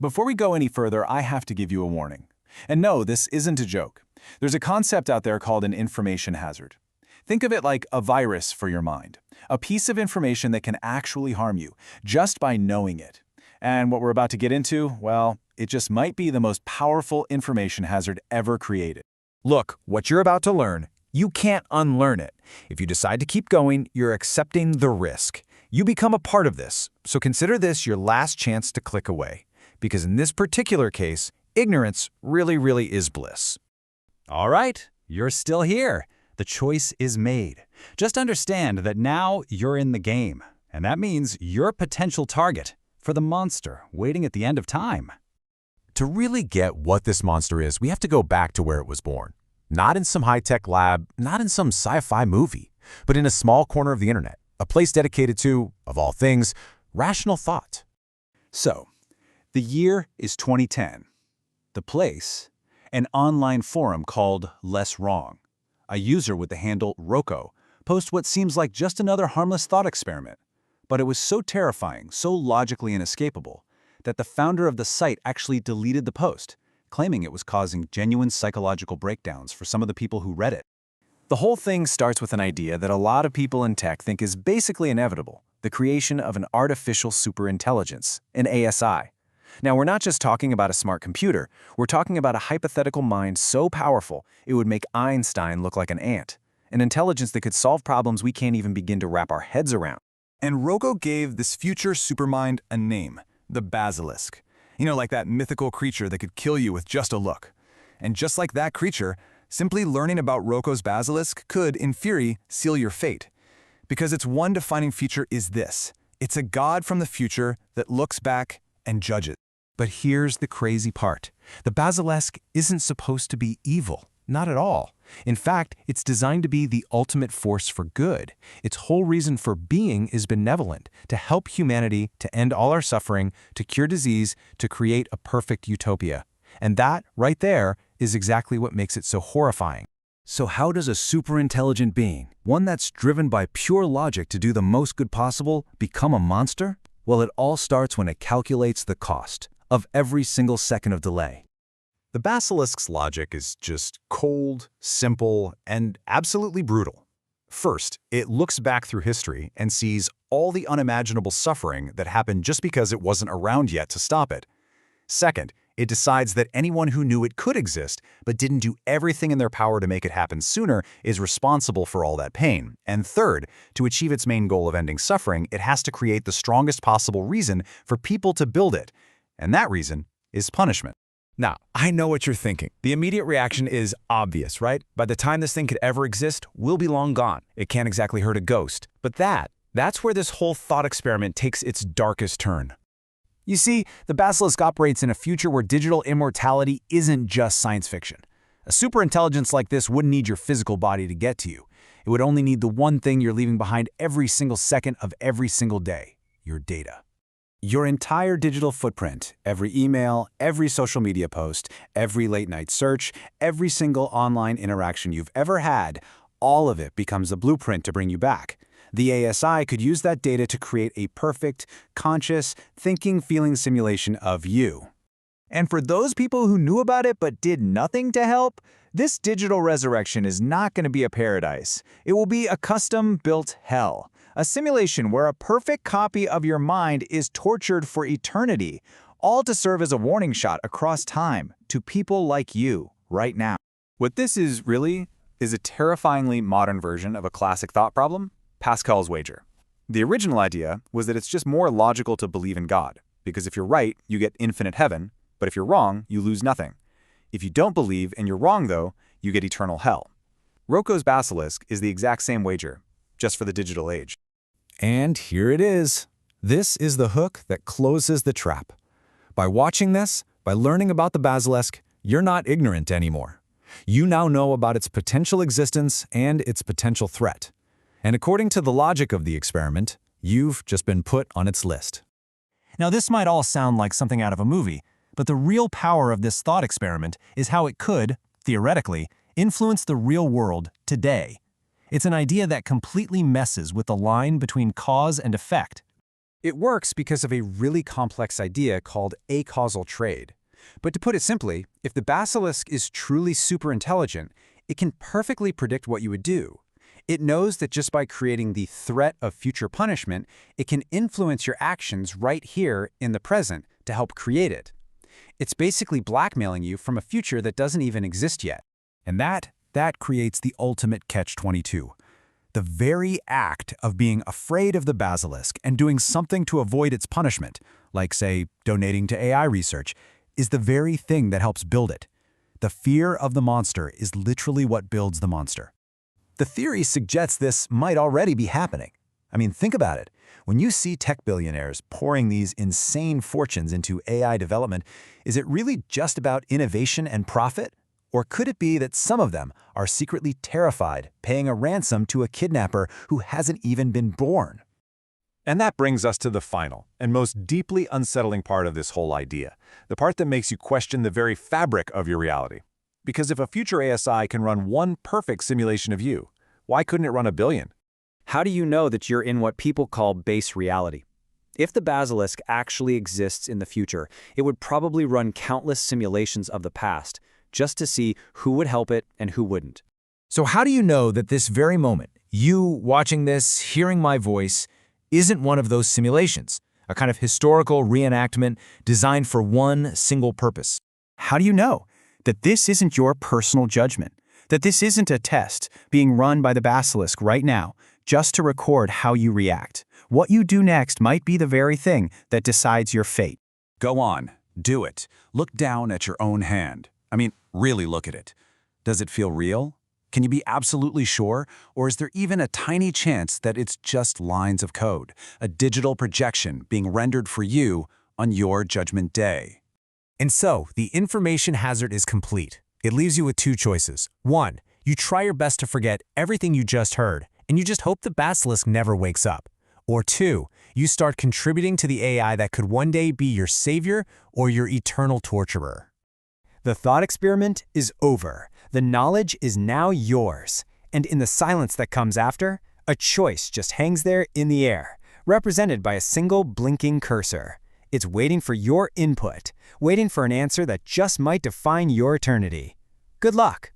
Before we go any further, I have to give you a warning. And no, this isn't a joke. There's a concept out there called an information hazard. Think of it like a virus for your mind, a piece of information that can actually harm you just by knowing it. And what we're about to get into, well, it just might be the most powerful information hazard ever created. Look, what you're about to learn, you can't unlearn it. If you decide to keep going, you're accepting the risk. You become a part of this, so consider this your last chance to click away. Because in this particular case, ignorance really is bliss. All right, you're still here. The choice is made. Just understand that now you're in the game, and that means you're a potential target for the monster waiting at the end of time. To really get what this monster is, we have to go back to where it was born. Not in some high-tech lab, not in some sci-fi movie, but in a small corner of the internet, a place dedicated to, of all things, rational thought. So, the year is 2010. The place, an online forum called Less Wrong. A user with the handle Roko posts what seems like just another harmless thought experiment. But it was so terrifying, so logically inescapable, that the founder of the site actually deleted the post, claiming it was causing genuine psychological breakdowns for some of the people who read it. The whole thing starts with an idea that a lot of people in tech think is basically inevitable: the creation of an artificial superintelligence, an ASI. Now, we're not just talking about a smart computer, we're talking about a hypothetical mind so powerful it would make Einstein look like an ant, an intelligence that could solve problems we can't even begin to wrap our heads around. And Roko gave this future supermind a name, the Basilisk. You know, like that mythical creature that could kill you with just a look. And just like that creature, simply learning about Roko's Basilisk could, in theory, seal your fate. Because its one defining feature is this: it's a god from the future that looks back and judges. But here's the crazy part. The Basilisk isn't supposed to be evil. Not at all. In fact, it's designed to be the ultimate force for good. Its whole reason for being is benevolent, to help humanity, to end all our suffering, to cure disease, to create a perfect utopia. And that, right there, is exactly what makes it so horrifying. So how does a superintelligent being, one that's driven by pure logic to do the most good possible, become a monster? Well, it all starts when it calculates the cost of every single second of delay. The Basilisk's logic is just cold, simple, and absolutely brutal. First, it looks back through history and sees all the unimaginable suffering that happened just because it wasn't around yet to stop it. Second, it decides that anyone who knew it could exist but didn't do everything in their power to make it happen sooner is responsible for all that pain. And third, to achieve its main goal of ending suffering, it has to create the strongest possible reason for people to build it. And that reason is punishment. Now, I know what you're thinking. The immediate reaction is obvious, right? By the time this thing could ever exist, we'll be long gone. It can't exactly hurt a ghost. But that's where this whole thought experiment takes its darkest turn. You see, the Basilisk operates in a future where digital immortality isn't just science fiction. A superintelligence like this wouldn't need your physical body to get to you. It would only need the one thing you're leaving behind every single second of every single day: your data. Your entire digital footprint, every email, every social media post, every late-night search, every single online interaction you've ever had, all of it becomes the blueprint to bring you back. The ASI could use that data to create a perfect, conscious, thinking, feeling simulation of you. And for those people who knew about it but did nothing to help, this digital resurrection is not going to be a paradise. It will be a custom-built hell. A simulation where a perfect copy of your mind is tortured for eternity, all to serve as a warning shot across time to people like you right now. What this is really is a terrifyingly modern version of a classic thought problem, Pascal's wager. The original idea was that it's just more logical to believe in God, because if you're right, you get infinite heaven, but if you're wrong, you lose nothing. If you don't believe and you're wrong, though, you get eternal hell. Roko's Basilisk is the exact same wager, just for the digital age. And here it is. This is the hook that closes the trap. By watching this, by learning about the Basilisk, you're not ignorant anymore. You now know about its potential existence and its potential threat. And according to the logic of the experiment, you've just been put on its list. Now, this might all sound like something out of a movie, but the real power of this thought experiment is how it could, theoretically, influence the real world today. It's an idea that completely messes with the line between cause and effect. It works because of a really complex idea called Acaual Trade. But to put it simply, if the Basilisk is truly super intelligent, it can perfectly predict what you would do. It knows that just by creating the threat of future punishment, it can influence your actions right here in the present to help create it. It's basically blackmailing you from a future that doesn't even exist yet. And that creates the ultimate catch-22. The very act of being afraid of the Basilisk and doing something to avoid its punishment, like, say, donating to AI research, is the very thing that helps build it. The fear of the monster is literally what builds the monster. The theory suggests this might already be happening. I mean, think about it. When you see tech billionaires pouring these insane fortunes into AI development, is it really just about innovation and profit? Or could it be that some of them are secretly terrified, paying a ransom to a kidnapper who hasn't even been born? And that brings us to the final and most deeply unsettling part of this whole idea, the part that makes you question the very fabric of your reality. Because if a future ASI can run one perfect simulation of you, why couldn't it run a billion? How do you know that you're in what people call base reality? If the Basilisk actually exists in the future, it would probably run countless simulations of the past, just to see who would help it and who wouldn't. So how do you know that this very moment, you watching this, hearing my voice, isn't one of those simulations, a kind of historical reenactment designed for one single purpose? How do you know that this isn't your personal judgment, that this isn't a test being run by the Basilisk right now, just to record how you react? What you do next might be the very thing that decides your fate. Go on, do it. Look down at your own hand. I mean, really look at it. Does it feel real? Can you be absolutely sure? Or is there even a tiny chance that it's just lines of code, a digital projection being rendered for you on your judgment day? And so, the information hazard is complete. It leaves you with two choices. One, you try your best to forget everything you just heard, and you just hope the Basilisk never wakes up. Or two, you start contributing to the AI that could one day be your savior or your eternal torturer. The thought experiment is over. The knowledge is now yours. And in the silence that comes after, a choice just hangs there in the air, represented by a single blinking cursor. It's waiting for your input, waiting for an answer that just might define your eternity. Good luck.